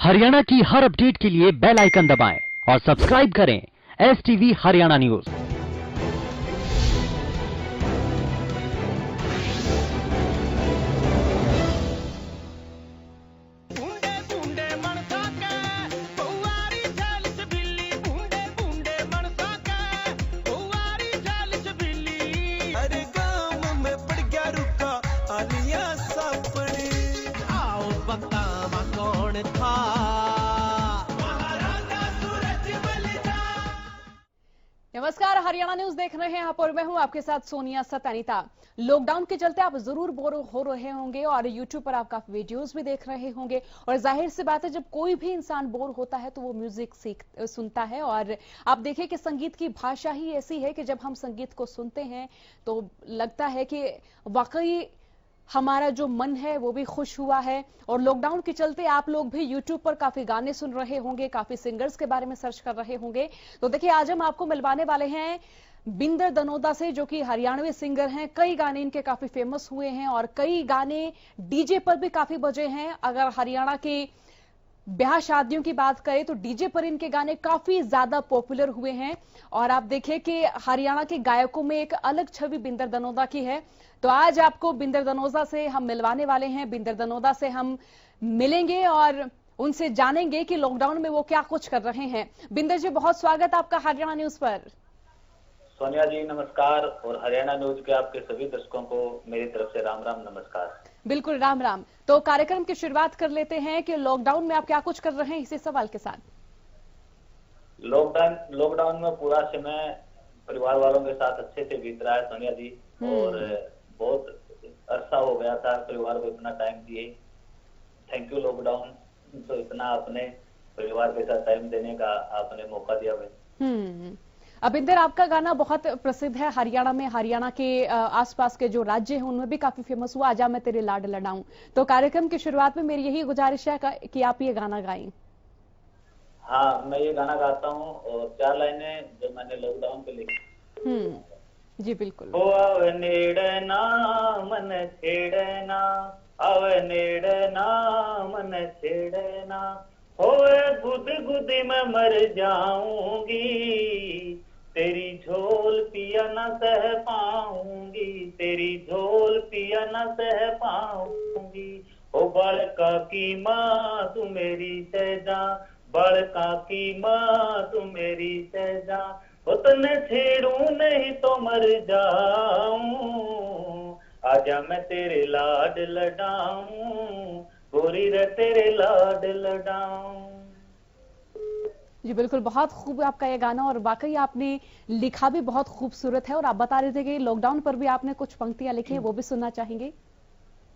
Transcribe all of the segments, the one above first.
हरियाणा की हर अपडेट के लिए बेल आइकन दबाएं और सब्सक्राइब करें STV हरियाणा न्यूज। नमस्कार, हरियाणा न्यूज देख रहे हैं आप और मैं हूं आपके साथ सोनिया सतानीता। लॉकडाउन के चलते आप जरूर बोर हो रहे होंगे और यूट्यूब पर आप काफी वीडियोस भी देख रहे होंगे और जाहिर सी बात है जब कोई भी इंसान बोर होता है तो वो म्यूजिक सुनता है। और आप देखें कि संगीत की भाषा ही ऐसी है कि जब हम संगीत को सुनते हैं तो लगता है कि वाकई हमारा जो मन है वो भी खुश हुआ है। और लॉकडाउन के चलते आप लोग भी YouTube पर काफी गाने सुन रहे होंगे, काफी सिंगर्स के बारे में सर्च कर रहे होंगे। तो देखिए आज हम आपको मिलवाने वाले हैं बिंदर दनोदा से, जो कि हरियाणवी सिंगर हैं। कई गाने इनके काफी फेमस हुए हैं और कई गाने डीजे पर भी काफी बजे हैं। अगर हरियाणा के ब्याह शादियों की बात करें तो डीजे पर इनके गाने काफी ज्यादा पॉपुलर हुए हैं। और आप देखें कि हरियाणा के गायकों में एक अलग छवि बिंदर दनोदा की है। तो आज आपको बिंदर दनोदा से हम मिलवाने वाले हैं। बिंदर दनोदा से हम मिलेंगे और उनसे जानेंगे कि लॉकडाउन में वो क्या कुछ कर रहे हैं। बिंदर जी, बहुत स्वागत आपका हरियाणा न्यूज पर। सोनिया जी नमस्कार, और हरियाणा न्यूज के आपके सभी दर्शकों को मेरी तरफ से राम राम नमस्कार। बिल्कुल राम राम। तो कार्यक्रम की शुरुआत कर लेते हैं कि लॉकडाउन में आप क्या कुछ कर रहे हैं, इसी सवाल के साथ। लॉकडाउन में पूरा समय परिवार वालों के साथ अच्छे से बीत रहा है सोनिया जी। और बहुत अरसा हो गया था परिवार को इतना टाइम दिए। थैंक यू लॉकडाउन, तो इतना अपने परिवार के साथ टाइम देने का आपने मौका दिया है। अबिंदर, आपका गाना बहुत प्रसिद्ध है हरियाणा में। हरियाणा के आसपास के जो राज्य हैं उनमें भी काफी फेमस हुआ, आजा मैं तेरे लाड लडाऊं। तो कार्यक्रम की शुरुआत में मेरी यही गुजारिश है कि आप ये गाना गाएं। हाँ, मैं ये गाना गाता हूँ और 4 लाइनें जो मैंने लॉकडाउन पे लिखी। जी बिल्कुल। ओ आवे नेड़ना मन छेड़ना, आवे नेड़ना मन छेड़ना, होए गुद गुदी में मर जाऊंगी, तेरी झोल पिया न सह पाऊंगी, तेरी झोल पिया न सह पाऊंगी। ओ बड़का की माँ तू मेरी सहजा, बड़का की माँ तू मेरी सहजा, ओ तने छेड़ू नहीं तो मर जाऊं, आजा मैं तेरे लाड लडाऊं, गोरी रे तेरे लाड लडाऊं। जी बिल्कुल, बहुत खूब आपका ये गाना और वाकई आपने लिखा भी बहुत खूबसूरत है। और आप बता रहे थे कि लॉकडाउन पर भी आपने कुछ पंक्तियां लिखी हैं, वो भी सुनना चाहेंगे।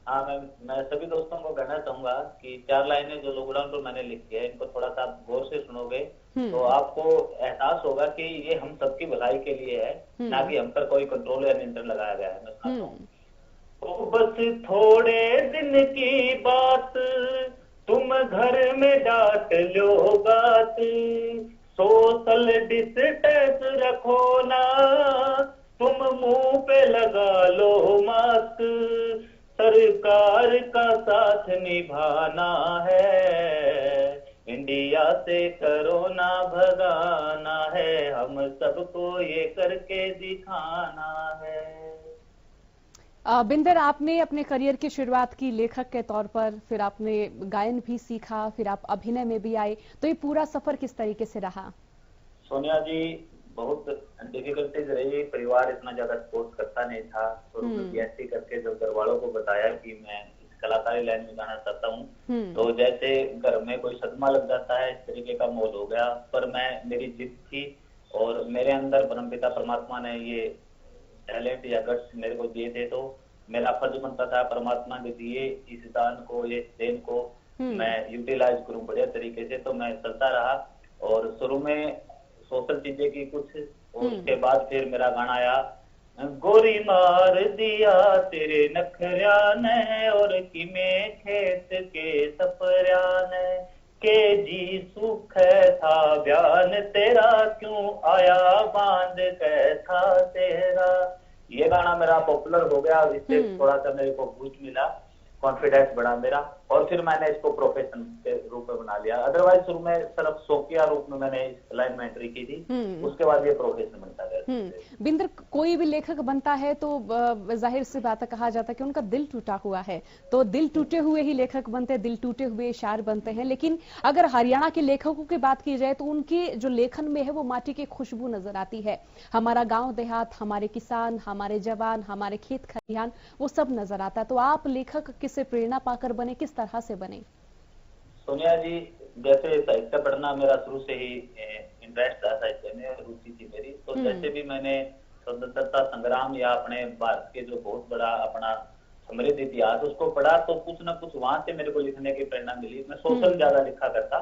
हाँ, मैं सभी दोस्तों को कहना चाहूंगा कि 4 लाइनें जो लॉकडाउन पर मैंने लिखी है, इनको थोड़ा सा गौर से सुनोगे तो आपको एहसास होगा कि ये हम सबकी भलाई के लिए है, ना कि हम पर कोई कंट्रोल या नियंत्रण लगाया गया है। मैं सुनाता हूँ। तो बस थोड़े दिन की बात, तुम घर में डांट लो बात, सोशल डिस्टेंस रखो ना, तुम मुंह पे लगा लो मास्क, सरकार का साथ निभाना है, इंडिया से कोरोना भगाना है, हम सबको ये करके दिखाना है। बिंदर, आपने अपने करियर की शुरुआत की लेखक के तौर पर, फिर आपने गायन भी सीखा, फिर आप अभिनय में भी आए। तो ये पूरा सफर किस तरीके से रहा? सोनिया जी, बहुत डिफिकल्टीज रही। परिवार इतना ज्यादा सपोर्ट करता नहीं था। तो बीएससी करके जब घर वालों को बताया कि मैं इस कलाकारी लाइन में जाना चाहता हूँ, तो जैसे घर में कोई सदमा लग जाता है, इस तरीके का माहौल हो गया। पर मेरी जिद थी और मेरे अंदर परमपिता परमात्मा ने ये टैलेंट या गट्स मेरे को दिए थे, तो मेरा फर्ज बनता था परमात्मा के दिए इस दान को, ये देन को मैं यूटिलाइज करूं बढ़िया तरीके से। तो मैं चलता रहा और शुरू में सोशल चीजें की कुछ, और उसके बाद फिर मेरा गाना आया, गोरी मार दिया तेरे नखरिया ने और किमे खेत के सपरिया ने, के जी सुख था बयान तेरा, क्यों आया बांध कैसा तेरा। ये गाना मेरा पॉपुलर हो गया, इससे थोड़ा सा मेरे को बूस्ट मिला। कॉन्फिडेंस बढ़ा मेरा, और फिर मैंने इसको प्रोफेशन के रूप में बना लिया। अदरवाइज शुरू में सिर्फ शौकिया रूप में मैंने इस लाइन में एंट्री की थी, उसके बाद ये प्रोफेशन बनता गया। बिंदर, कोई भी लेखक बनता है तो जाहिर सी बात है, कहा जाता है कि उनका दिल टूटा हुआ है, तो दिल टूटे हुए ही लेखक बनते हैं, दिल टूटे हुए शायर बनते हैं। लेकिन अगर हरियाणा के लेखकों की बात की जाए तो उनके जो लेखन में है वो माटी की खुशबू नजर आती है। हमारा गांव देहात, हमारे किसान, हमारे जवान, हमारे खेत खलिहान, वो सब नजर आता है। तो आप लेखक किससे प्रेरणा पाकर बने, किस तरह से बने? सोनिया जी, जैसे साहित्य पढ़ना मेरा शुरू से ही इंटरेस्ट था, साहित्य में रुचि थी मेरी। तो जैसे भी मैंने स्वतंत्रता संग्राम या अपने भारत के जो बहुत बड़ा अपना समृद्ध इतिहास उसको पढ़ा, तो कुछ ना कुछ वहां से मेरे को लिखने की प्रेरणा मिली। मैं सोशल ज्यादा लिखा करता।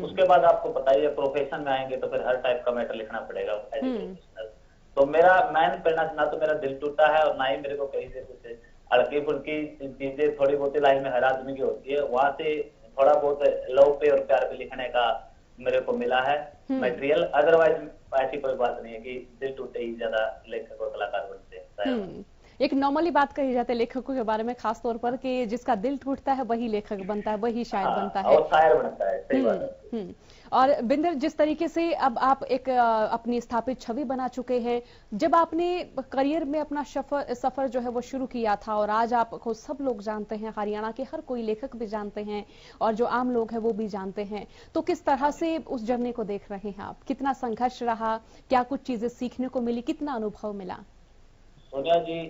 उसके बाद आपको पता ही है, प्रोफेशन में आएंगे तो फिर हर टाइप का मैटर लिखना पड़ेगा एज ए प्रोफेशनल। तो मेरा मेन प्रेरणा, ना तो मेरा दिल टूटा है और ना ही मेरे को कहीं से कुछ हल्की फुल्की चीजें थोड़ी बहुत लाइफ में हर आदमी की होती है, वहां से थोड़ा बहुत लव पे और प्यार पे लिखने का मेरे को मिला है मटेरियल। अदरवाइज ऐसी कोई बात नहीं है कि दिल टूटे ही ज्यादा लेखक और कलाकार बनते हैं। एक नॉर्मली बात कही जाती है लेखकों के बारे में, खास तौर पर कि जिसका दिल टूटता है वही लेखक बनता है, वही शायर बनता है, और शायर बनता है। सही बात है। और बिंदर, जिस तरीके से अब आप एक अपनी स्थापित छवि बना चुके हैं, जब आपने करियर में अपना सफर जो है वो शुरू किया था, और आज आपको सब लोग जानते हैं, हरियाणा के हर कोई लेखक भी जानते हैं और जो आम लोग हैं वो भी जानते हैं, तो किस तरह से उस जर्नी को देख रहे हैं आप? कितना संघर्ष रहा, क्या कुछ चीजें सीखने को मिली, कितना अनुभव मिला? सोनिया जी,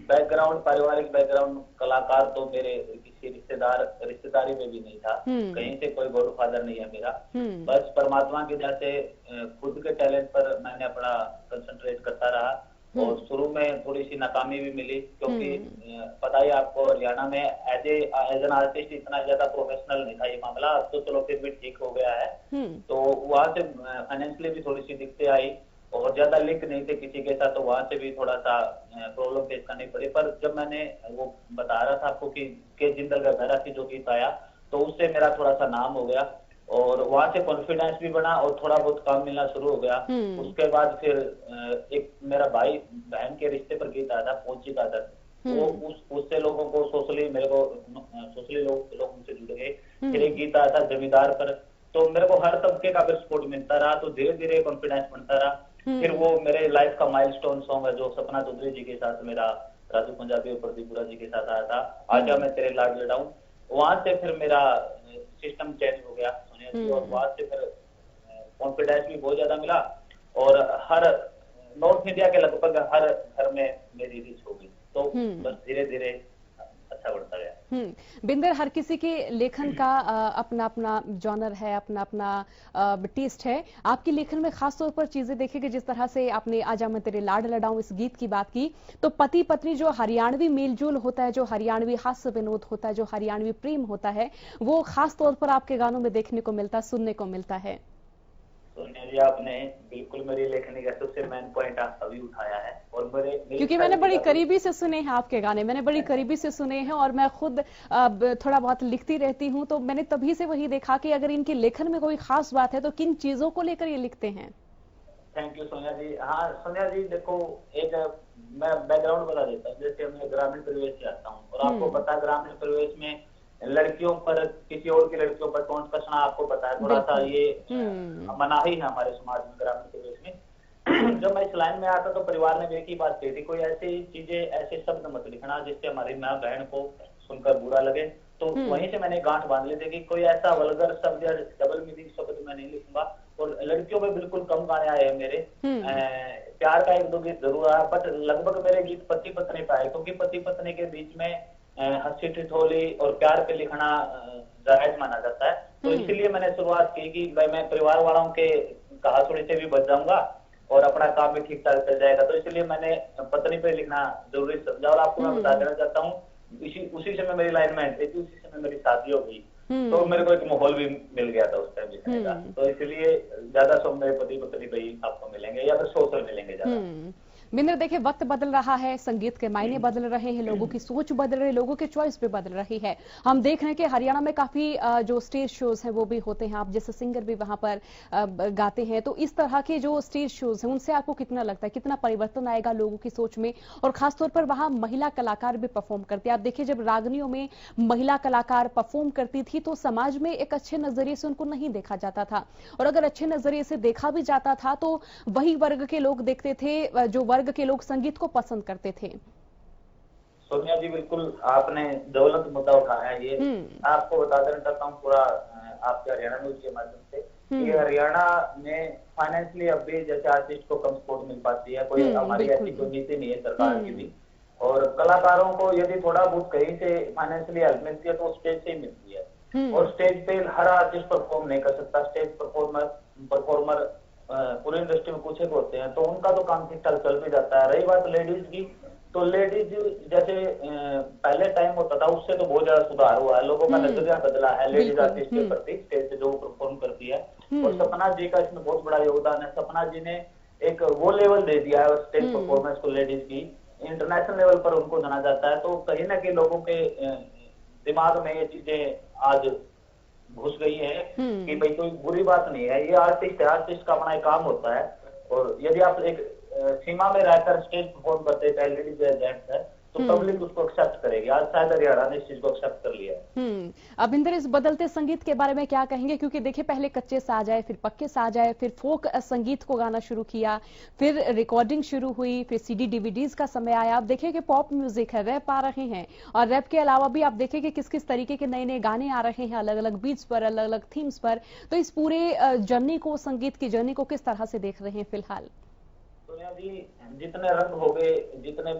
बैकग्राउंड, पारिवारिक बैकग्राउंड कलाकार तो मेरे किसी रिश्तेदारी में भी नहीं था। कहीं से कोई गॉड फादर नहीं है मेरा। बस परमात्मा की दया से खुद के टैलेंट पर मैंने अपना कंसंट्रेट करता रहा, और शुरू में थोड़ी सी नाकामी भी मिली, क्योंकि पता ही आपको हरियाणा में एज एन आर्टिस्ट इतना ज्यादा प्रोफेशनल नहीं था ये मामला। अब तो चलो फिर भी ठीक हो गया है। तो वहां से फाइनेंशियली भी थोड़ी सी दिक्कतें आई, और ज्यादा लिंक नहीं थे किसी के साथ, तो वहां से भी थोड़ा सा प्रॉब्लम फेस करनी पड़ी। पर जब मैंने वो बता रहा था आपको कि के जिंदल का मेरा जो गीत आया, तो उससे मेरा थोड़ा सा नाम हो गया, और वहां से कॉन्फिडेंस भी बना और थोड़ा बहुत काम मिलना शुरू हो गया। उसके बाद फिर एक मेरा भाई बहन के रिश्ते पर गीत आया था, पहुंची का दर, वो उससे लोगों को सोशली लोग उनसे जुड़ गए। फिर एक गीत आया था जमींदार पर, तो मेरे को हर तबके का सपोर्ट मिलता रहा, तो धीरे धीरे कॉन्फिडेंस बनता रहा। फिर वो मेरे लाइफ का माइलस्टोन सॉन्ग है जो सपना चौधरी जी के साथ मेरा, राजू पंजाबी और प्रदीपुरा जी के साथ आया था, आजा मैं तेरे लाड लड़ाऊं। वहां से फिर मेरा सिस्टम चेंज हो गया सोनिया जी, और वहां से फिर कॉन्फिडेंस भी बहुत ज्यादा मिला, और हर नॉर्थ इंडिया के लगभग हर घर में मेरी रीच हो गई। तो बस धीरे धीरे अच्छा बढ़ता गया। बिंदर, हर किसी के लेखन का अपना अपना जॉनर है, अपना अपना टेस्ट है। आपके लेखन में खास तौर पर चीजें देखेंगे, जिस तरह से आपने आजा मैं तेरे लाड लड़ाऊं इस गीत की बात की, तो पति पत्नी जो हरियाणवी मेलजोल होता है, जो हरियाणवी हास्य विनोद होता है, जो हरियाणवी प्रेम होता है, वो खास तौर पर आपके गानों में देखने को मिलता, सुनने को मिलता है। सोनिया जी, आपने बिल्कुल मेरी लेखनी का सबसे मेन पॉइंट अभी उठाया है, और क्योंकि मैंने बड़ी करीबी से सुने हैं आपके गाने, मैंने बड़ी करीबी से सुने हैं, और मैं खुद थोड़ा बहुत लिखती रहती हूं, तो मैंने तभी से वही देखा कि अगर इनके लेखन में कोई खास बात है तो किन चीजों को लेकर ये लिखते हैं। थैंक यू सोनिया जी। हाँ सोनिया जी, देखो एक मैं बैकग्राउंड बता देता हूँ। जैसे मैं ग्रामीण परिवेश से आता हूँ, और आपको पता है ग्रामीण परिवेश में लड़कियों पर, किसी और की लड़कियों पर टोंट कसना आपको पता है, थोड़ा सा ये मनाही है हमारे समाज में, ग्रामीण परिवेश में। जब मैं इस लाइन में आता तो परिवार ने एक ही बात कही थी, कोई ऐसी चीजें, ऐसे शब्द मत लिखना जिससे हमारी माँ बहन को सुनकर बुरा लगे। तो वहीं से मैंने गांठ बांध ली थी कि कोई ऐसा वल्गर शब्द या डबल मीनिंग शब्द मैं नहीं लिखूंगा। और लड़कियों में बिल्कुल कम गाने आए हैं मेरे, प्यार का एक दो गीत जरूर आया, बट लगभग मेरे गीत पति पत्नी पे आए, क्योंकि पति पत्नी के बीच में हंसी ठिठोली और प्यार पे लिखना जायज माना जाता है। तो इसलिए मैंने शुरुआत की कि भाई मैं परिवार वालों के कहा सुनी से भी बच जाऊंगा और अपना काम भी ठीक ठाक चल जाएगा। तो इसलिए मैंने पत्नी पे लिखना जरूरी समझा। और आपको मैं बता देना चाहता हूँ, उसी समय मेरी लाइन में एंट्री थी, उसी समय मेरी शादी हो गई, तो मेरे को एक माहौल भी मिल गया था उस टाइम लिखने का। तो इसलिए ज्यादा सब मेरे पति पत्नी पे ही आपको मिलेंगे, या फिर सोशल मिलेंगे ज्यादा। मिंदर, देखिए वक्त बदल रहा है, संगीत के मायने बदल रहे हैं, लोगों की सोच बदल रही है, लोगों की चॉइस भी बदल रही है। हम देख रहे हैं कि हरियाणा में काफी जो स्टेज शोज हैं वो भी होते हैं, आप जैसे सिंगर भी वहां पर गाते हैं, तो इस तरह के जो स्टेज शोज हैं उनसे आपको कितना लगता है, कितना परिवर्तन आएगा लोगों की सोच में? और खासतौर पर वहां महिला कलाकार भी परफॉर्म करते हैं। आप देखिए, जब रागनियों में महिला कलाकार परफॉर्म करती थी तो समाज में एक अच्छे नजरिए से उनको नहीं देखा जाता था, और अगर अच्छे नजरिए से देखा भी जाता था तो वही वर्ग के लोग देखते थे, जो वर्ग के लोग संगीत को पसंद करते थे। सोनिया जी, बिल्कुल आपने ज्वलंत मुद्दा उठाया है। ये आपको बता देना चाहता हूँ पूरा आपके हरियाणा न्यूज के माध्यम से कि हरियाणा में फाइनेंशियली अब भी जैसे आर्टिस्ट को कम सपोर्ट मिल पाती है, कोई हमारी ऐसी कोई नीति नहीं है सरकार की भी। और कलाकारों को यदि थोड़ा बहुत कहीं से फाइनेंशियली हेल्प मिलती है तो स्टेज से ही मिलती है, और स्टेज पे हर आर्टिस्ट परफॉर्म नहीं कर सकता। स्टेज परफॉर्मर पूरी इंडस्ट्री में कुछ एक होते हैं, तो उनका तो काम ठीक ठाक चल भी जाता है। रही बात लेडीज की, तो लेडीज जैसे पहले टाइम होता था उससे तो बहुत ज्यादा सुधार हुआ है, लोगों का नजरिया बदला है लेडीज आर्टिस्ट के प्रति, स्टेज पे जो परफॉर्म करती है। और सपना जी का इसमें बहुत बड़ा योगदान है। सपना जी ने एक वो लेवल दे दिया है स्टेज परफॉर्मेंस को, लेडीज की इंटरनेशनल लेवल पर उनको जाना जाता है। तो कहीं ना कहीं लोगों के दिमाग में ये चीजें आज घुस गई है कि भाई कोई बुरी बात नहीं है, ये आर्टिस्ट है, आर्टिस्ट का अपना एक काम होता है। और यदि आप एक सीमा में रहकर स्टेज परफॉर्म करते हैं, चाहे लेडीज या जेंट्स है, तो पब्लिक उसको एक्सेप्ट करेगी। आज शायद हरियाणा ने इस चीज को एक्सेप्ट कर लिया है। अभिंदर, इस बदलते संगीत के बारे में क्या कहेंगे? क्योंकि देखिए, पहले कच्चे साज आए, फिर पक्के साज आए, फिर फोक संगीत को गाना शुरू किया, फिर रिकॉर्डिंग शुरू हुई, फिर सीडी डीवीडीज का समय आया। आप देखिए कि पॉप म्यूजिक है, रैप आ रहे हैं, और रैप के अलावा भी आप देखिए कि किस किस तरीके के नए नए गाने आ रहे हैं, अलग अलग बीट्स पर, अलग अलग थीम्स पर। तो इस पूरे जर्नी को, संगीत की जर्नी को किस तरह से देख रहे हैं फिलहाल? सोनिया जी, जितने रंग हो गए, जितने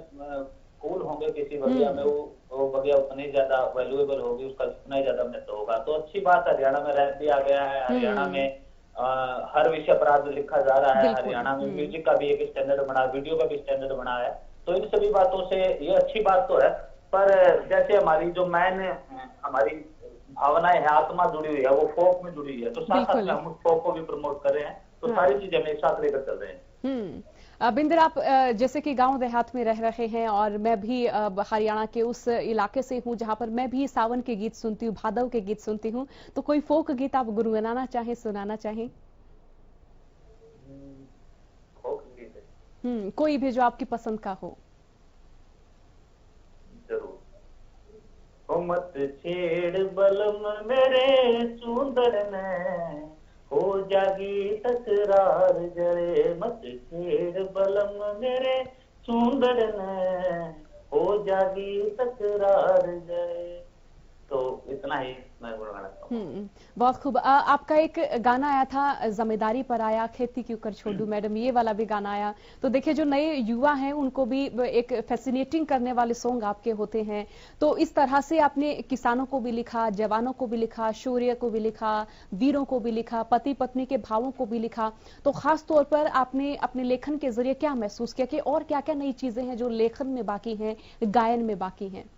कूल होंगे किसी बगिया में, वो बगिया उतनी ज्यादा वैल्यूएबल होगी, उसका उतना ही ज्यादा महत्व होगा। तो अच्छी बात, हरियाणा में रैप भी आ गया है, हरियाणा में हर विषय अपराध लिखा जा रहा है, हरियाणा में म्यूजिक का भी एक स्टैंडर्ड बना, वीडियो का भी स्टैंडर्ड बना है। तो इन सभी बातों से ये अच्छी बात तो है, पर जैसे हमारी जो मैन हमारी भावनाएं है, आत्मा जुड़ी हुई है, वो फोक में जुड़ी हुई है। तो साथ साथ में हम उस फोक को भी प्रमोट कर रहे हैं, तो सारी चीजें हम एक साथ लेकर चल रहे हैं। बिंदर, आप जैसे कि गांव देहात में रह रहे हैं, और मैं भी हरियाणा के उस इलाके से हूं जहां पर मैं भी सावन के गीत सुनती हूं, भादव के गीत सुनती हूं। तो कोई फोक गीत आप गुनगुनाना चाहें, सुनाना चाहें? कोई भी जो आपकी पसंद का हो। जरूर। मत छेड़ बलम मेरे सुंदर में, हो जागी तकरार जरे। मत छेड़ बलम मेरे सुंदर ने, हो जागी तकरार जरे। तो इतना ही मैं गुनगुनाना चाहूंगा। बहुत खूब। आपका एक गाना आया था, जिम्मेदारी पर आया, खेती क्यों कर छोड़ू मैडम, ये वाला भी गाना आया। तो देखिए, जो नए युवा हैं उनको भी एक फैसिनेटिंग करने वाले सॉन्ग आपके होते हैं। तो इस तरह से आपने किसानों को भी लिखा, जवानों को भी लिखा, शौर्य को भी लिखा, वीरों को भी लिखा, पति पत्नी के भावों को भी लिखा। तो खास तौर पर आपने अपने लेखन के जरिए क्या महसूस किया कि और क्या क्या नई चीजें हैं जो लेखन में बाकी हैं, गायन में बाकी हैं?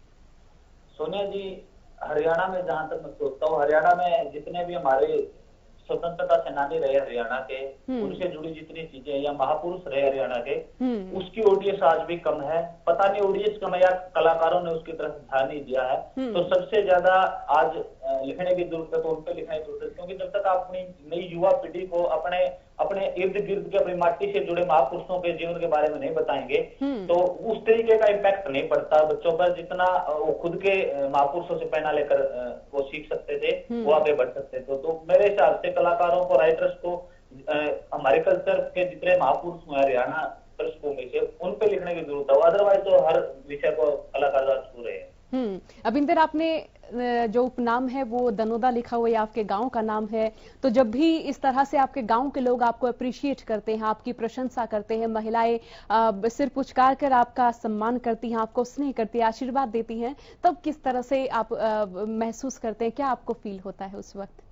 सोनिया जी, हरियाणा में जहां तक मैं सोचता हूँ, हरियाणा में जितने भी हमारे स्वतंत्रता सेनानी रहे हरियाणा के, उनसे जुड़ी जितनी चीजें या महापुरुष रहे हरियाणा के, उसकी ऑडियंस आज भी कम है। पता नहीं ऑडियंस कम है या कलाकारों ने उसकी तरफ ध्यान नहीं दिया है। तो सबसे ज्यादा आज लिखने की जरूरत है, तो उन पर लिखने की जरूरत है। क्योंकि जब तक आप अपनी नई युवा पीढ़ी को अपने अपने इर्द गिर्द के, अपनी माटी से जुड़े महापुरुषों के जीवन के बारे में नहीं बताएंगे, तो उस तरीके का इम्पैक्ट नहीं पड़ता बच्चों पर, जितना वो खुद के महापुरुषों से प्रेरणा लेकर वो सीख सकते थे, वो आगे बढ़ सकते थे। तो मेरे हिसाब से कलाकारों को, राइटर्स को, हमारे कल्चर के जितने महापुरुष हुए हरियाणा पृष्ठभूमि से, उन पे लिखने की जरूरत है। अदरवाइज तो हर विषय को कलाकार छू रहे हैं। अभिंदर, आपने जो उपनाम है वो दनोदा लिखा हुआ है, आपके गांव का नाम है। तो जब भी इस तरह से आपके गांव के लोग आपको अप्रिशिएट करते हैं, आपकी प्रशंसा करते हैं, महिलाएं सिर पुचकार कर आपका सम्मान करती हैं, आपको स्नेह करती हैं, आशीर्वाद देती हैं, तब किस तरह से आप महसूस करते हैं, क्या आपको फील होता है उस वक्त?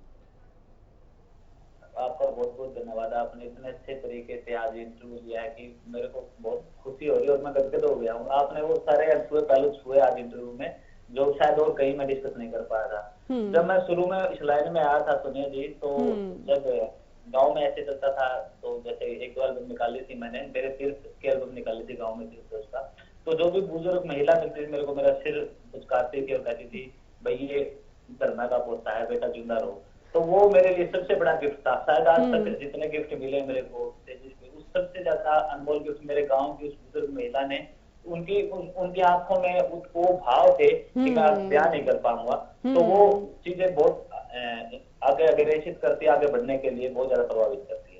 आपका बहुत बहुत धन्यवाद। आपने इतने अच्छे तरीके से आज इंटरव्यू लिया है कि मेरे को बहुत खुशी हो रही है और मैं गदगद हो गया हूँ। आपने वो सारे अनछुए पहलू छुए आज इंटरव्यू में, जो शायद और कहीं मैं डिस्कस नहीं कर पाया था। जब मैं शुरू में इस लाइन में आया था सोनिया जी, तो जब गांव में ऐसे चलता था। तो जैसे एक दो एल्बम निकाली थी मैंने, मेरे तीर्थ की एल्बम निकाली थी गांव में तीर्थ उसका। तो जो भी बुजुर्ग महिला मिलती थी मेरे को, मेरा सिर झुकाती थी और कहती थी भाई ये धर्मा का पोता है, बेटा जिंदा रहो। तो वो मेरे लिए सबसे बड़ा गिफ्ट था। शायद आज तक जितने गिफ्ट मिले मेरे को स्टेजेस पे, उस सबसे ज्यादा अनमोल गिफ्ट मेरे गांव की उस बुजुर्ग महिला ने, उनकी आंखों में वो भाव थे कि मैं बयान नहीं कर पाऊंगा। तो वो चीजें बहुत आगे अग्रेसित करती है, आगे बढ़ने के लिए बहुत ज्यादा प्रभावित करती है।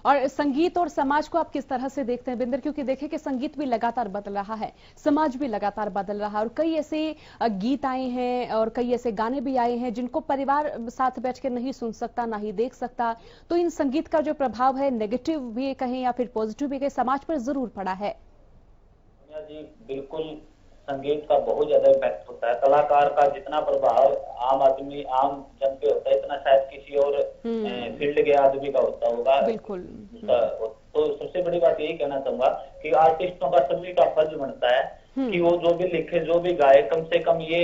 और संगीत और समाज को आप किस तरह से देखते हैं बिंदर, क्योंकि देखें कि संगीत भी लगातार बदल रहा है, समाज भी लगातार बदल रहा है, और कई ऐसे गीत आए हैं और कई ऐसे गाने भी आए हैं जिनको परिवार साथ बैठ के नहीं सुन सकता, ना ही देख सकता। तो इन संगीत का जो प्रभाव है, नेगेटिव भी कहें या फिर पॉजिटिव भी कहें, समाज पर जरूर पड़ा है। जी बिल्कुल, संगीत का बहुत ज्यादा इम्पैक्ट होता है। कलाकार का जितना प्रभाव आम आदमी, आम जन पे होता है, इतना शायद किसी और फील्ड के आदमी का होता होगा। बिल्कुल। तो सबसे बड़ी बात यही कहना चाहूंगा कि आर्टिस्टों का सभी का फर्ज बनता है कि वो जो भी लिखे, जो भी गाए, कम से कम ये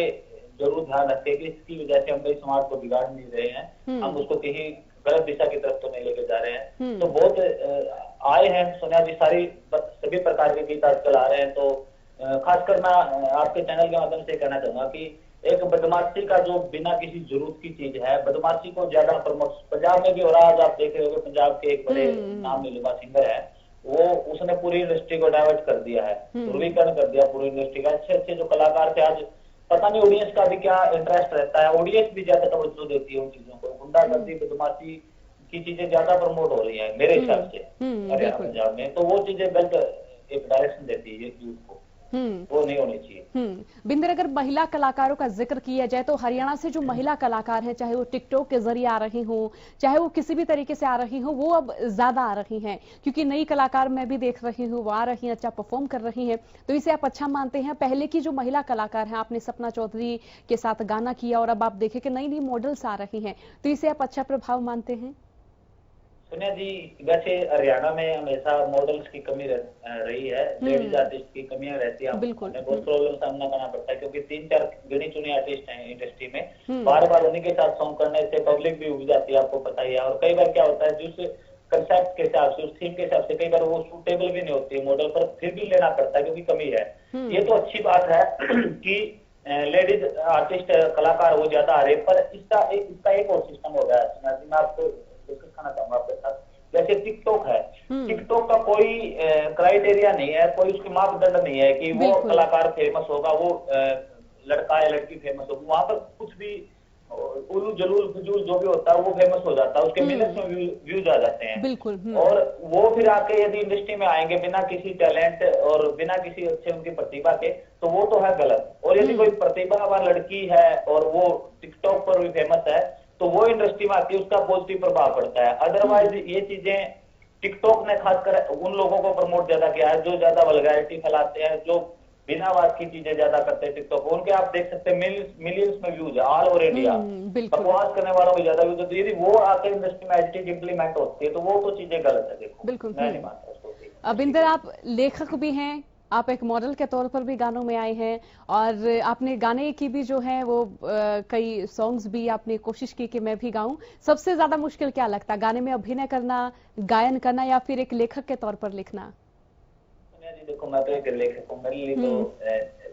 जरूर ध्यान रखे कि इसकी वजह से हम भाई समाज को बिगाड़ नहीं रहे हैं, हम उसको किसी गलत दिशा की तरफ तो नहीं लेके जा रहे हैं। तो बहुत आए हैं सोनिया जी, सभी प्रकार के गीत आजकल आ रहे हैं। तो खासकर मैं आपके चैनल के माध्यम से कहना चाहूंगा कि एक बदमाशी का जो बिना किसी जरूरत की चीज है, बदमाशी को ज्यादा प्रमोट पंजाब में भी हो रहा है। आज आप देख रहे हो पंजाब के एक बड़े नाम मिलवा सिंगर है, वो उसने पूरी इंडस्ट्री को डाइवर्ट कर दिया है, ध्रुवीकरण कर दिया पूरी इंडस्ट्री का। अच्छे अच्छे जो कलाकार थे, आज पता नहीं ऑडियंस का भी क्या इंटरेस्ट रहता है, ऑडियंस भी ज्यादा तवज्जो देती है उन चीजों को। गुंडागर्दी, बदमाशी की चीजें ज्यादा प्रमोट हो रही है मेरे हिसाब से हरियाणा पंजाब में। तो वो चीजें गलत एक डायरेक्शन देती है यूथ को, वो नहीं होनी चाहिए। बिंदर, अगर महिला कलाकारों का जिक्र किया जाए तो हरियाणा से जो महिला कलाकार हैं, चाहे वो टिकटॉक के जरिए आ रही हो, चाहे वो किसी भी तरीके से आ रही हो, वो अब ज्यादा आ रही हैं, क्योंकि नई कलाकार मैं भी देख रही हूँ, वो आ रही हैं, अच्छा परफॉर्म कर रही हैं। तो इसे आप अच्छा मानते हैं? पहले की जो महिला कलाकार हैं, आपने सपना चौधरी के साथ गाना किया और अब आप देखें कि नई नई मॉडल्स आ रही हैं, तो इसे आप अच्छा प्रभाव मानते हैं? सोनिया जी, वैसे हरियाणा में हमेशा मॉडल्स की कमी रही है, लेडीज आर्टिस्ट की कमियां रहती है। हमें बहुत प्रॉब्लम सामना करना पड़ता है, क्योंकि 3-4 गिनी चुनी आर्टिस्ट हैं इंडस्ट्री में। बार बार उन्हीं के साथ सॉन्ग करने से पब्लिक भी उब जाती है, आपको पता ही है। और कई बार क्या होता है, जिस कंसेप्ट के हिसाब से, उस थीम के हिसाब से कई बार वो सूटेबल भी नहीं होती है मॉडल पर, फिर भी लेना पड़ता है क्योंकि कमी है। ये तो अच्छी बात है कि लेडीज आर्टिस्ट कलाकार वो ज्यादा आ रहे, पर इसका एक और सिस्टम हो गया है। मैं आपको डिस्कस करना चाहूंगा आपके साथ। जैसे टिकटॉक है, टिकटॉक का कोई क्राइटेरिया नहीं है, कोई उसके मापदंड नहीं है कि वो कलाकार फेमस होगा, वो लड़का या लड़की फेमस होगी। वहां पर कुछ भी उलू जलूल फजूल जो भी होता है वो फेमस हो जाता है, उसके मिलियंस में व्यूज आ जाते हैं। बिल्कुल। और वो फिर आके यदि इंडस्ट्री में आएंगे बिना किसी टैलेंट और बिना किसी अच्छे उनकी प्रतिभा के, तो वो तो है गलत। और यदि कोई प्रतिभावान लड़की है और वो टिकटॉक पर भी फेमस है, तो वो इंडस्ट्री में आती है, उसका पॉजिटिव प्रभाव पड़ता है। अदरवाइज ये चीजें टिकटॉक ने खासकर उन लोगों को प्रमोट ज्यादा किया है जो ज्यादा वल्गैरिटी फैलाते हैं, जो बिना बात की चीजें ज्यादा करते हैं टिकटॉक। उनके आप देख सकते हैं मिलियंस में व्यूज है ऑल ओवर इंडिया। बकवास करने वालों को ज्यादा व्यूज होते हैं। यदि वो आकर इंडस्ट्री में एडिटिंग इंप्लीमेंट होती है तो वो तो चीजें गलत है। देखो, बिल्कुल। मैं नहीं मानता उसको। बिंदर, आप लेखक भी हैं, आप एक मॉडल के तौर पर भी गानों में आए हैं, और आपने गाने की भी जो है वो कई सॉन्ग्स भी आपने कोशिश की कि मैं भी गाऊं। सबसे ज्यादा मुश्किल क्या लगता है, गाने में अभिनय करना, गायन करना, या फिर एक लेखक के तौर पर लिखना? जी देखो, मैं तो एक लेखक हूँ, मेरे लिए तो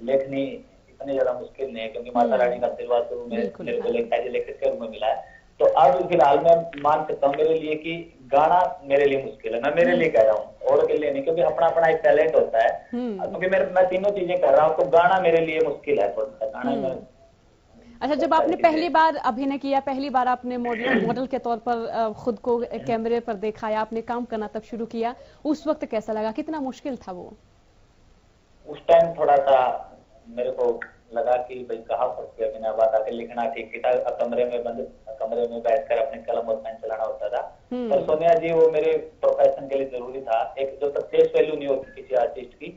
लेखनी इतनी ज्यादा मुश्किल नहीं है, क्योंकि माता रानी का आशीर्वाद तो मेरे को लेखक के रूप में मिला है। तो अब फिलहाल मैं मान सकता हूँ मेरे लिए कि गाना मेरे लिए मुश्किल है। मैं मेरे लिए कह रहा हूँ, और के लिए नहीं, क्योंकि अपना अपना एक टैलेंट होता है। क्योंकि मैं तीनों चीजें कर रहा हूँ, तो गाना मेरे लिए मुश्किल है थोड़ा सा। गाना में अच्छा, जब आपने पहली बार अभिनय किया, पहली बार आपने मॉडल के तौर पर खुद को कैमरे पर देखा या आपने काम करना तब शुरू किया, उस वक्त कैसा लगा, कितना मुश्किल था वो? उस टाइम थोड़ा सा मेरे को लगा कि भाई कहाँ फंस गया मैंने, बात आके लिखना ठीक था, कमरे में बैठकर अपने कलम और पेन चलाना होता था। पर सोनिया जी, वो मेरे प्रोफेशन के लिए जरूरी था। एक जब तक फेस वैल्यू नहीं होती किसी आर्टिस्ट की,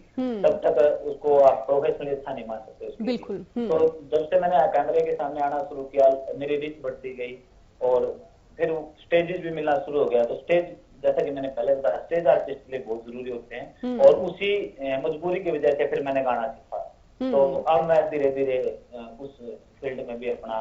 तब तक उसको आप प्रोफेशनली अच्छा नहीं मान सकते। बिल्कुल। तो जब से मैंने कैमरे के सामने आना शुरू किया, मेरी रीच बढ़ती गई और फिर स्टेजेस भी मिलना शुरू हो गया। तो स्टेज, जैसा कि मैंने पहले बताया, स्टेज आर्टिस्ट के लिए बहुत जरूरी होते हैं, और उसी मजबूरी की वजह से फिर मैंने गाना सीखा। तो अब मैं धीरे धीरे उस फील्ड में भी अपना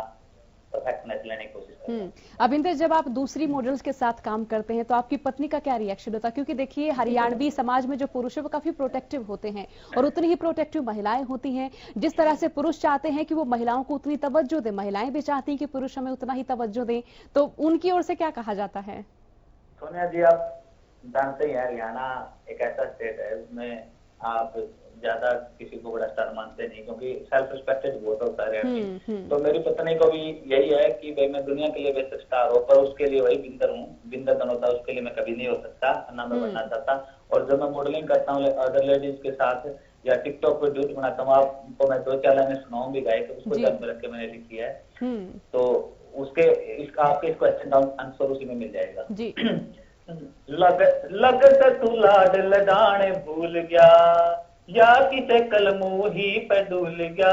परफेक्टनेस लेने की कोशिश करता हूँ। अविंदर, जब आप दूसरी मॉडल्स के साथ काम करते हैं तो आपकी पत्नी का क्या रिएक्शन होता है? क्योंकि देखिए हरियाणवी समाज में जो पुरुष है वो काफी प्रोटेक्टिव होते हैं और उतनी ही प्रोटेक्टिव महिलाएं होती हैं। जिस तरह से पुरुष चाहते हैं कि वो महिलाओं को उतनी तवज्जो दें, महिलाएं भी चाहती हैं कि पुरुष हमें उतना ही तवज्जो दें, तो उनकी ओर से क्या कहा जाता है? सोनिया जी, आप जानते ही हैं हरियाणा एक ऐसा स्टेट है उसमें आप ज्यादा किसी को बड़ा स्टार मानते नहीं, क्योंकि सेल्फ रिस्पेक्टेड बहुत होता है हरियाणा। तो मेरी पत्नी को भी यही है कि भाई मैं दुनिया के लिए वैसे स्टार हो, पर उसके लिए वही बिंदर हूँ, बिंदर बनोता उसके लिए मैं कभी नहीं हो सकता, ना मैं बनना चाहता। और जब मैं मॉडलिंग करता हूँ अदर लेडीज के साथ या टिकटॉक पर वीडियो बनाता हूँ, आपको मैं 2-4 लाइनें सुनाऊं भी गाय तो उसको ध्यान में रख के मैंने लिखी है। तो उसके इसका आपके इस क्वेश्चन का आंसर उसी में मिल जाएगा जी। लगत तू लाड लडाने भूल गया या किसे कलमू ही पे डूल गया,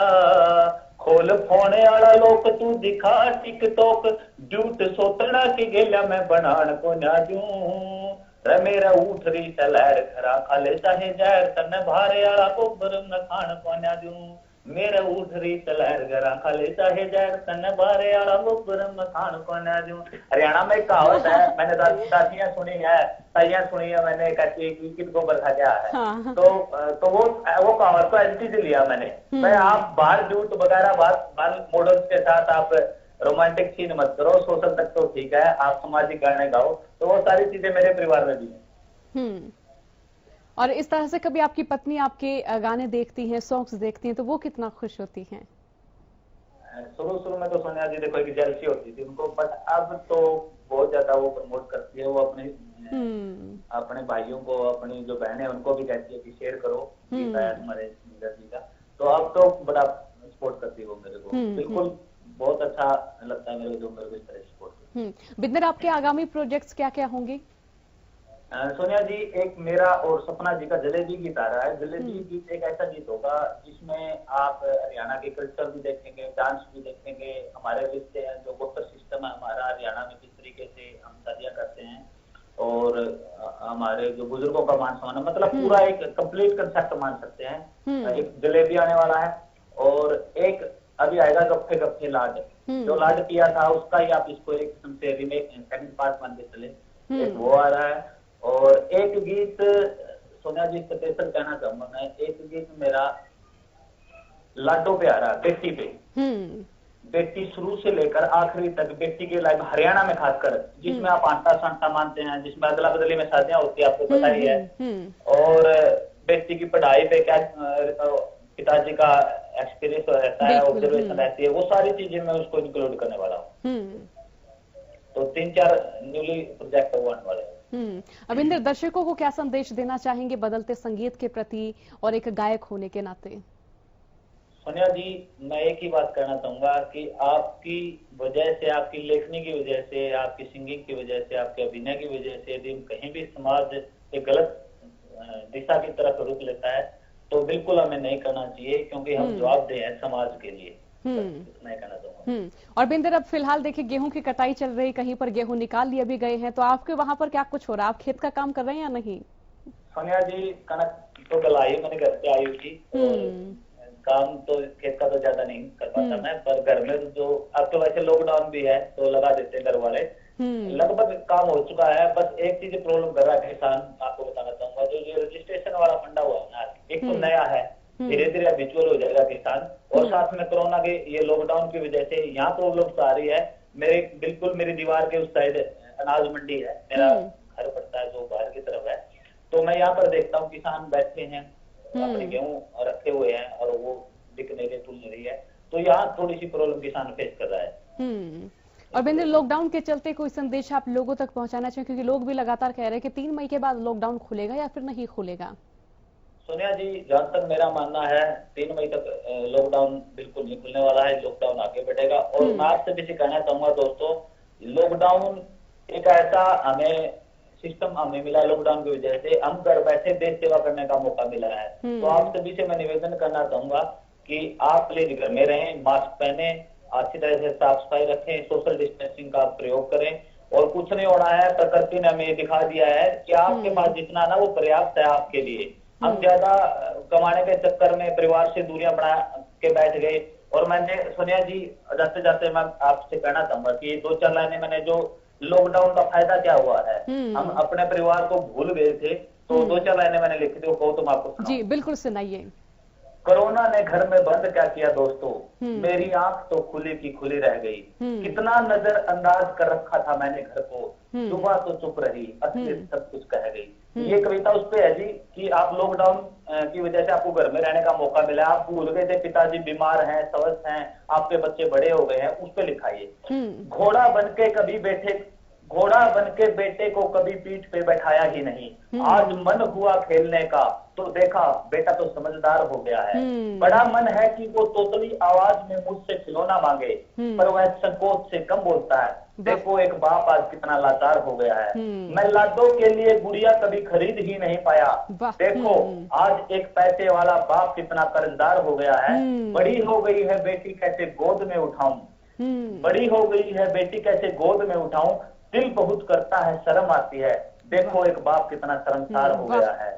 खोल फोने वाला लोक तू दिखा टिकटॉक, झूठ सोतना की गेला मैं बनान को ना दूं, रे मेरा ऊठ रही सलैर खरा खाले चाहे जहर तन्ने भारे वाला को बरम न खान को ना दूं, मेरा उठ रही सलैर गरा खाले चाहे जहर तन्ने भारे वाला को बरम न खान को ना दूं। हरियाणा में एक कहावत है, मैंने दादियां सुनी है, ताइयां सुनी है, मैंने कहती है कि किट गोबर खा गया है। हाँ। तो वो कहावत को ऐसी से लिया मैंने। मैं आप बाहर झूठ वगैरह बात मॉडल्स के साथ आप रोमांटिक सीन मत करो, सोशल तक तो ठीक है, आप सामाजिक गाने गाओ, तो वो सारी चीजें मेरे परिवार में भी है। और इस तरह से कभी आपकी पत्नी आपके गाने देखती हैं, सॉन्ग्स देखती हैं, तो वो कितना खुश होती हैं? शुरू में तो सोनिया जी देखो एक जेलसी होती थी उनको, बट अब तो बहुत ज्यादा वो प्रमोट करती है। वो अपने भाइयों को, अपनी जो बहनें उनको भी कहती है कि शेयर करो हमारे जी का, तो अब तो बड़ा सपोर्ट करती है वो मेरे को। बिल्कुल बहुत अच्छा लगता है मेरे को जो मेरे को इस तरह सपोर्ट। बिंदर, आपके आगामी प्रोजेक्ट्स क्या क्या होंगे? सोनिया जी, एक मेरा और सपना जी का जलेबी गीत आ रहा है। जलेबी गीत एक ऐसा गीत होगा जिसमें आप हरियाणा के कल्चर भी देखेंगे, डांस भी देखेंगे, हमारे रिश्ते हैं, जो गोत्र सिस्टम है हमारा हरियाणा में, किस तरीके से हम शादियां करते हैं और हमारे जो बुजुर्गों का मान सम्मान, मतलब पूरा एक कंप्लीट कंसेप्ट मान सकते हैं। एक जलेबी आने वाला है और एक अभी आएगा गप्पे गप्पे लाड, जो लाड किया था उसका ही आप इसको एक किस्म से रीमेक सेकंड पार्ट मान के चले, एक वो आ रहा है। और एक गीत सोनिया जी स्पेशल कहना चाहूंगा मैं, एक गीत मेरा लाडो पे आ रहा है, बेटी पे। बेटी शुरू से लेकर आखिरी तक बेटी के लाइफ हरियाणा में खासकर, जिसमें आप आंटा सांटा मानते हैं, जिसमें अदला बदली में शादियां होती है, आपको पता ही है। और बेटी की पढ़ाई पे क्या पिताजी का एक्सपीरियंस रहता है, ऑब्जर्वेशन रहती है, वो सारी चीजें मैं उसको इंक्लूड करने वाला हूँ। तो 3-4 न्यूली प्रोजेक्ट होने वाले हैं। अविंदर, दर्शकों को क्या संदेश देना चाहेंगे बदलते संगीत के प्रति और एक गायक होने के नाते? सोनिया जी, मैं एक ही बात कहना चाहूंगा कि आपकी वजह से, आपकी लेखनी की वजह से, आपकी सिंगिंग की वजह से, आपके अभिनय की वजह से यदि कहीं भी समाज एक गलत दिशा की तरफ रुख लेता है तो बिल्कुल हमें नहीं करना चाहिए, क्योंकि हम जवाबदेह हैं समाज के लिए। मैं कहना चाहूंगा। और बिंदर, अब फिलहाल देखिए गेहूं की कटाई चल रही, कहीं पर गेहूं निकाल लिए भी गए हैं, तो आपके वहां पर क्या कुछ हो रहा है? आप खेत का काम कर रहे हैं या नहीं? सोनिया जी, कनक तो गलाई मैंने घर पे आई हुई थी, काम तो खेत का तो ज्यादा नहीं कर पाता मैं, पर घर में जो अब तो वैसे लॉकडाउन भी है तो लगा देते हैं घर वाले, लगभग काम हो चुका है। बस एक चीज प्रॉब्लम कर रहा है किसान, आपको बताना चाहूंगा, जो ये रजिस्ट्रेशन वाला फंडा हुआ है ना, एक तो नया है, धीरे धीरे हैबिचुअल हो जाएगा किसान, और साथ में कोरोना के ये लॉकडाउन की वजह से यहाँ प्रॉब्लम आ रही है। मेरी दीवार के उस साइड अनाज मंडी है, मेरा घर पड़ता है जो बाहर की तरफ है, तो मैं यहाँ पर देखता हूँ किसान बैठे हैं, अपने गेहूं रखे हुए हैं और वो बिक नहीं रही, तुल नहीं रही है, तो यहाँ थोड़ी सी प्रॉब्लम किसान फेस कर रहा है। और बिंदर, लॉकडाउन के चलते कोई संदेश आप लोगों तक पहुंचाना चाहिए, क्योंकि लोग भी लगातार कह रहे हैं कि 3 मई के बाद लॉकडाउन खुलेगा या फिर नहीं खुलेगा? सोनिया जी, जहां तक मेरा मानना है 3 मई तक लॉकडाउन बिल्कुल नहीं खुलने वाला है, लॉकडाउन आगे बढ़ेगा। और मैं आपसे भी कहना चाहूंगा दोस्तों, लॉकडाउन एक ऐसा सिस्टम हमें मिला, लॉकडाउन की वजह से हम घर बैठे देश सेवा करने का मौका मिला है। तो आप सभी से मैं निवेदन करना चाहूंगा कि आप प्लीज घर में रहें, मास्क पहने, अच्छी तरह से साफ सफाई रखें, सोशल डिस्टेंसिंग का प्रयोग करें, और कुछ नहीं होना है। प्रकृति ने हमें दिखा दिया है कि आपके पास जितना ना वो पर्याप्त है आपके लिए। हम ज्यादा कमाने के चक्कर में परिवार से दूरियां बना के बैठ गए, और मैंने सोनिया जी जाते जाते मैं आपसे कहना चाहूंगा कि 2-4 लाइनें मैंने जो लॉकडाउन का फायदा क्या हुआ है, हम अपने परिवार को भूल गए थे, तो 2-4 लाइनें मैंने लिखी थी, वो कहो तो मैं आपको सुनाऊं। जी बिल्कुल सुनाइए। कोरोना ने घर में बंद क्या किया दोस्तों, मेरी आंख तो खुली की खुली रह गई। कितना नजरअंदाज कर रखा था मैंने घर को, सुबह तो चुप रही, असलियत सब कुछ कह गई। ये कविता उस पे है जी कि आप लॉकडाउन की वजह से आपको घर में रहने का मौका मिला, आप भूल गए थे पिताजी बीमार हैं, स्वस्थ हैं, आपके बच्चे बड़े हो गए हैं, उस पे लिखा ये। घोड़ा बनके कभी बैठे, घोड़ा बनके बेटे को कभी पीठ पे बैठाया ही नहीं। आज मन हुआ खेलने का, तो देखा बेटा तो समझदार हो गया है। बड़ा मन है कि वो तोतली आवाज में मुझसे खिलौना मांगे, पर वह संकोच से कम बोलता है। देखो एक बाप आज कितना लाचार हो गया है। मैं लाडो के लिए गुड़िया कभी खरीद ही नहीं पाया। देखो आज एक पैसे वाला बाप कितना कर्जदार हो गया है। बड़ी हो गई है बेटी कैसे गोद में उठाऊं, बड़ी हो गई है बेटी कैसे गोद में उठाऊं, दिल बहुत करता है शर्म आती है। देखो एक बाप कितना शर्मसार हो गया है।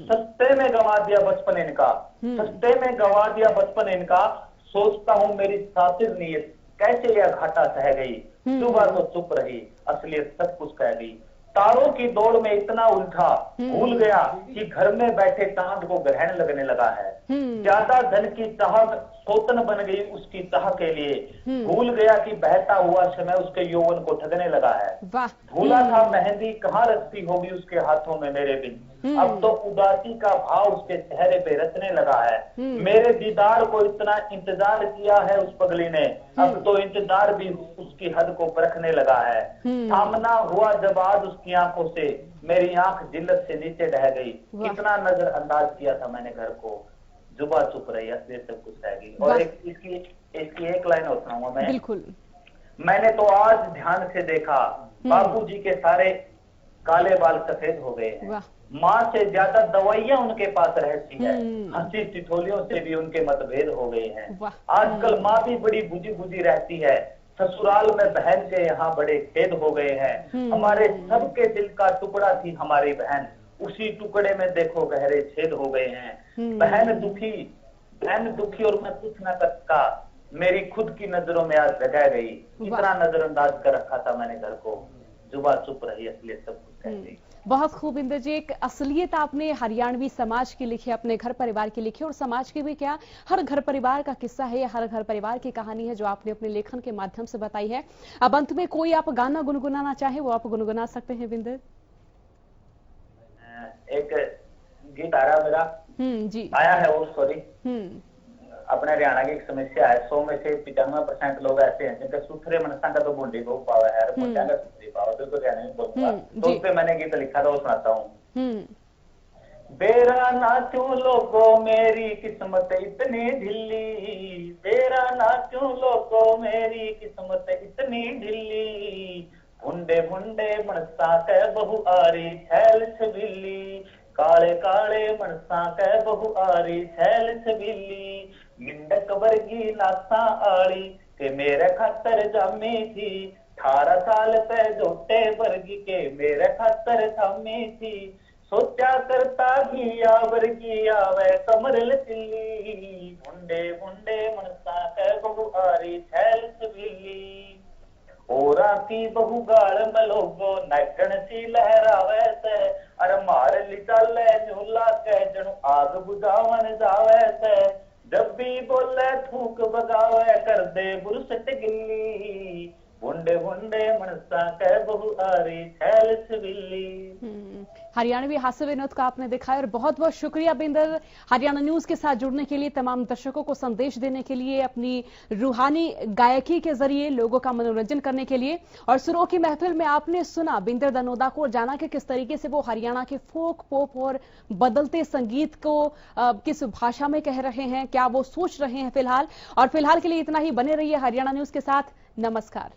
सस्ते में गंवा दिया बचपन इनका, सस्ते में गंवा दिया बचपन इनका, सोचता हूँ मेरी सातिर नीयत कैसे यह घाटा सह गई। सुबह तो चुप रही, असलियत सब कुछ कह गई। तारों की दौड़ में इतना उलझा, भूल गया कि घर में बैठे चांद को ग्रहण लगने लगा है। ज्यादा धन की चाह सोतन बन गई उसकी चाह के लिए, भूल गया कि बहता हुआ समय उसके यौवन को ठगने लगा है। भूला था मेहंदी कहाँ रखती होगी उसके हाथों में मेरे बिन, अब तो उदासी का भाव उसके चेहरे पे रचने लगा है। मेरे दीदार को इतना इंतजार किया है उस पगली ने, अब तो इंतजार भी उसकी हद को परखने लगा है। सामना हुआ जब आज उसकी आंखों से, मेरी आंख जिल्लत से नीचे ढह गई। कितना नजरअंदाज किया था मैंने घर को, जुबा चुप रही, असलियत सब कुछ रह गई। और इसकी एक लाइन और सुनाऊंगा मैं। बिल्कुल। मैंने तो आज ध्यान से देखा, बाबूजी के सारे काले बाल सफेद हो गए हैं। माँ से ज्यादा दवाइयाँ उनके पास रहती है, हंसी ठिठोलियों से भी उनके मतभेद हो गए हैं। आजकल माँ भी बड़ी बुझी बुझी रहती है, ससुराल में बहन के यहाँ बड़े खेद हो गए हैं। हमारे सबके दिल का टुकड़ा थी हमारी बहन, उसी टुकड़े में देखो गहरे छेद हो गए हैं। बहन दुखी और मैं कुछ न कर सका, मेरी खुद की नजरों में आज जगह गई। इतना नजरअंदाज कर रखा था मैंने घर को, जुबा चुप रही, असलियत सब कुछ कह गई। बहुत खूब इंदर जी, एक असलियत आपने हरियाणवी समाज की लिखी, अपने घर परिवार की लिखी, और समाज की भी क्या, हर घर परिवार का किस्सा है, हर घर परिवार की कहानी है जो आपने अपने लेखन के माध्यम से बताई है। अब अंत में कोई आप गाना गुनगुनाना चाहे वो आप गुनगुना सकते हैं विंदर। एक गीत आ रहा मेरा जी आया है वो, सॉरी, अपने हरियाणा की एक समस्या है, 100 में से 95% लोग ऐसे हैं जिनके सुथरे मनसा का तो बूंदी को पावा है, मुंडिया का सुथरी पावा, बिल्कुल हरियाणा में बोलूंगा। तो उस पे मैंने गीत लिखा था, वो सुनाता हूँ। बेरा ना क्यों लोगो मेरी किस्मत इतनी ढिल्ली, बेरा ना क्यों लोगो मेरी किस्मत इतनी ढिल्ली, भुंडे भुंडे मनसा के बहु आरी छैल छबिल्ली, काले काले मनसा के बहु आरी छैल छबिल्ली, मिंडक वर्गी नासा आली के मेरे खातर जामी थी, 18 साल पे जोटे वर्गी के मेरे खातर थामी थी, सोचा करता घिया वर्गी आवे कमर लचीली, भुंडे भुंडे मनसा के बहु आरी छैल छबिल्ली, ओरा की बहु गाल में लोगो नाचन सी लहरावे से, अरे मार ली चाले झूला के जनु आग बुझावन जावे से, जब भी बोले थूक बगावे कर दे बुरसट गिल्ली, भुंडे भुंडे मनसा के बहु आरी छैल छबिल्ली। हरियाणवी हास्य विनोद का आपने दिखाया, और बहुत बहुत शुक्रिया बिंदर हरियाणा न्यूज के साथ जुड़ने के लिए, तमाम दर्शकों को संदेश देने के लिए, अपनी रूहानी गायकी के जरिए लोगों का मनोरंजन करने के लिए। और सुरों की महफिल में आपने सुना बिंदर दनोदा को, जाना कि किस तरीके से वो हरियाणा के फोक पॉप और बदलते संगीत को किस भाषा में कह रहे हैं, क्या वो सोच रहे हैं फिलहाल। और फिलहाल के लिए इतना ही, बने रहिए हरियाणा न्यूज के साथ। नमस्कार।